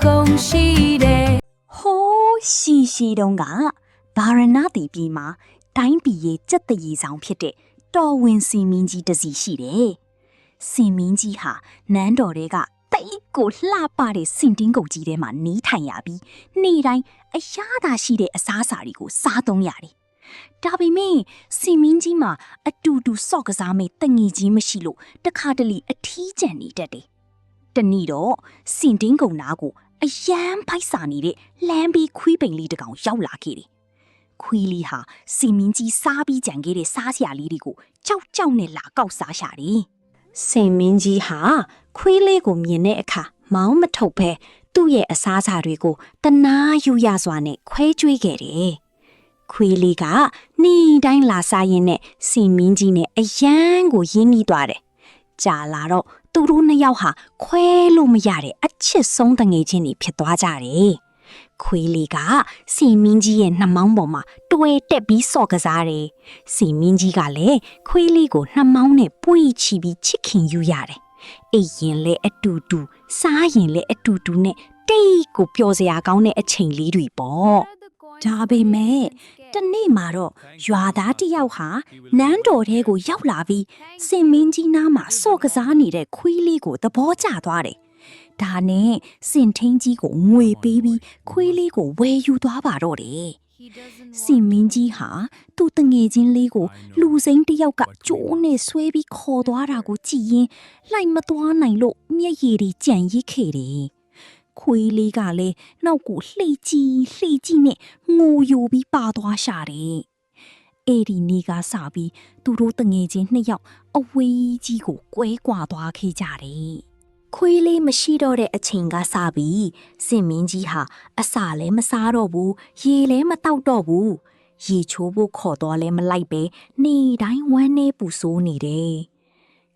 ကုန်ရှိတယ် ဟိုးရှိတုန်းကဘာရဏတီပြည်မှာတိုင်းပြည်ရဲ့စက်တရေဆောင်ဖြစ်တဲ့တော်ဝင်စင်မင်းကြီးတစီရှိတယ်။စင်မင်းကြီးဟာနန်းတော်တွေကတိတ်ကိုလှပတဲ့စင်တင်းကုတ်ကြီးထဲမှာနီးထိုင်ရပြီးနေ့တိုင်းအရာသာရှိတဲ့အစားအစာတွေကိုစားသုံးရတယ်။ဒါပေမဲ့စင်မင်းကြီးမှာအတူတူစော့ကစားမဲ့တငီကြီးမရှိလို့တခါတလေအထီးကျန်နေတတ်တယ်။တနေ့တော့စင်တင်းကုတ်နားကိုအယမ်းဖိုက်စာနေတဲ့လမ်းဘေးခွေးပိန်လေးတစ်ကောင်ရောက်လာခဲ့တယ်။ခွေးလေးဟာစင်မင်းကြီးစားပြီးကြံခဲ့တဲ့စားစရာလေးတွေကိုကြောက်နဲ့လာကောက်စားရှာတယ်။စင်မင်းကြီးဟာခွေးလေးကိုမြင်တဲ့အခါမောင်းမထုတ်ဘဲသူ့ရဲ့အစားအစာတွေကိုတနာယူရစွာနဲ့ခွဲကျွေးခဲ့တယ်။ခွေးလေးကနေ့တိုင်းလာစားရင်းနဲ့စင်မင်းကြီးနဲ့အယမ်းကိုရင်းနှီးသွားတယ်။ကြာလာတော့သူတို့နှစ်ယောက်ဟာခွဲလို့မရတဲ့အချစ်ဆုံးတငယ်ချင်းတွေဖြစ်သွားကြတယ်။ခွေးလေးကစင်မင်းကြီးရဲ့နှမောင်းပေါ်မှာတွဲတက်ပြီးစော့ကစားတယ်။စင်မင်းကြီးကလည်းခွေးလေးကိုနှမောင်းနဲ့ပွေ့ချီပြီးချစ်ခင်ယူရတယ်။အိပ်ရင်လည်းအတူတူစားရင်လည်းအတူတူနဲ့တိတ်ကိုပျော်စရာကောင်းတဲ့အချိန်လေးတွေပေါ့။ဒါပေမဲ့တနေ့မှာတော့ရွာသားတစ်ယောက်ဟာနန်းတော်ထဲကိုရောက်လာပြီးစင်မင်းကြီးနားမှာစော့ကစားနေတဲ့ခွေးလေးကိုသဘောကျသွားတယ်။ဒါနဲ့စင်ထင်းကြီးကိုငွေပေးပြီးခွေးလေးကိုဝယ်ယူသွားပါတော့တယ်။စင်မင်းကြီးဟာသူ့တငယ်ချင်းလေးကိုလူစိမ်းတစ်ယောက်ကကြိုးနဲ့ဆွဲပြီးခေါ်သွားတာကိုကြည့်ရင်လိုက်မသွားနိုင်လို့မျက်ရည်တွေကျန်ရစ်ခဲ့တယ်။ခွေးလေးကလည်းနောက်ကိုလှိကြည့်နဲ့ငိုယိုပြီးပါသွားရှာတယ်။အဲ့ဒီနေ့ကစပြီးသူတို့တငယ်ချင်းနှစ်ယောက်အဝေးကြီးကိုကွဲကွာသွားခဲ့ကြတယ်။ခွေးလေးမရှိတော့တဲ့အချိန်ကစပြီးစင်မင်းကြီးဟာအစာလည်းမစားတော့ဘူးရေလည်းမတောက်တော့ဘူးရေချိုးဖို့ခေါ်တော့လည်းမလိုက်ပဲနေ့တိုင်းဝမ်းနေပူဆိုးနေတယ်။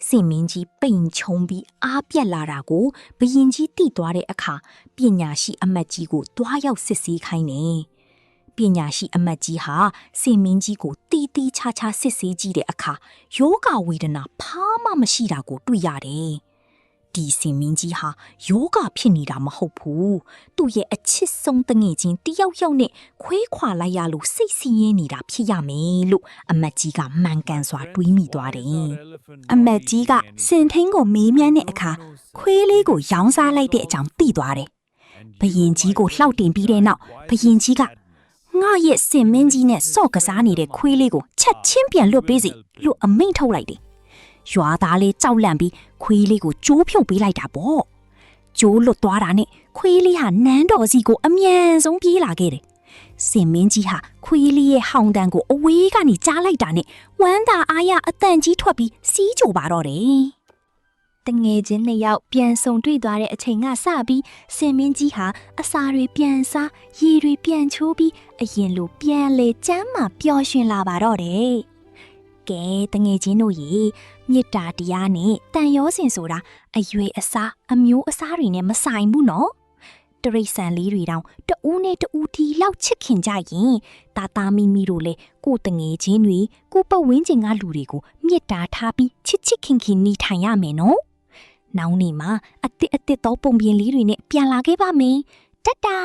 စင်မင်းကြီးပိန်ချုံပြီးအားပြက်လာတာကိုဘရင်ကြီးသိသွားတဲ့အခါပညာရှိအမတ်ကြီးကိုတွားရောက်စစ်ဆေးခိုင်းတယ်။ပညာရှိအမတ်ကြီးဟာစင်မင်းကြီးကိုတီးတီးခြားခြားစစ်ဆေးကြည့်တဲ့အခါယောဂဝေဒနာဖားမှမရှိတာကိုတွေ့ရတယ်။ဒီစင်မင်းကြီးဟာယောဂဖြစ်နေတာမဟုတ်ဘူး။သူ့ရဲ့အချစ်ဆုံးတငယ်ချင်းတယောက်နဲ့ခွေးခွာလိုက်ရလို့စိတ်ဆင်းရဲနေတာဖြစ်ရမယ်လို့အမတ်ကြီးကမှန်ကန်စွာတွေးမိသွားတယ်။အမတ်ကြီးကစင်ထင်းကိုမေးမြန်းတဲ့အခါခွေးလေးကိုရောင်းစားလိုက်တဲ့အကြောင်းသိသွားတယ်။ဘရင်ကြီးကိုလှောက်တင်ပြီးတဲ့နောက်ဘရင်ကြီးကငါရဲ့စင်မင်းကြီးနဲ့စော့ကစားနေတဲ့ခွေးလေးကိုချက်ချင်းပြန်လွတ်ပေးစီလို့အမိန့်ထုတ်လိုက်တယ်။ရွာသားလေးကြောက်လန့်ပြီးခွေးလေးကိုကျိုးဖြုတ်ပေးလိုက်တာပေါ့။ကျိုးလွတ်သွားတာနဲ့ခွေးလေးဟာနန်းတော်စီကိုအမြန်ဆုံးပြေးလာခဲ့တယ်။စင်မင်းကြီးဟာခွေးလေးရဲ့ဟောင်တန်ကိုအဝေးကနေကြားလိုက်တာနဲ့ဝမ်းသာအားရအတန်ကြီးထွက်ပြီးစီးကြိုပါတော့တယ်။တငယ်ချင်းနှစ်ယောက်ပြန်ဆုံတွေ့သွားတဲ့အချိန်ကစပြီးစင်မင်းကြီးဟာအစာတွေပြန်စားရေတွေပြန်ချိုးပြီးအရင်လိုပြန်လေကျမ်းမာပျော်ရွှင်လာပါတော့တယ်။ကဲတငယ်ချင်းတို့ရေမေတ္တာတရားနဲ့တန်ရောစင်ဆိုတာအရွယ်အစားအမျိုးအစားတွေနဲ့မဆိုင်ဘူးနော်တရိษံလေးတွေတောင်တဦးနဲ့တဦးဒီလောက်ချစ်ခင်ကြရင်တာမီတို့လေကိုတငယ်ချင်းတွေကိုပတ်ဝန်းကျင်ကလူတွေကိုမေတ္တာထားပြီးချစ်ခင်နေထိုင်ရမယ်နော်နောက်နေ့မှာအစ်တော့ပုံပြင်လေးတွေနဲ့ပြန်လာခဲ့ပါမယ်တတာ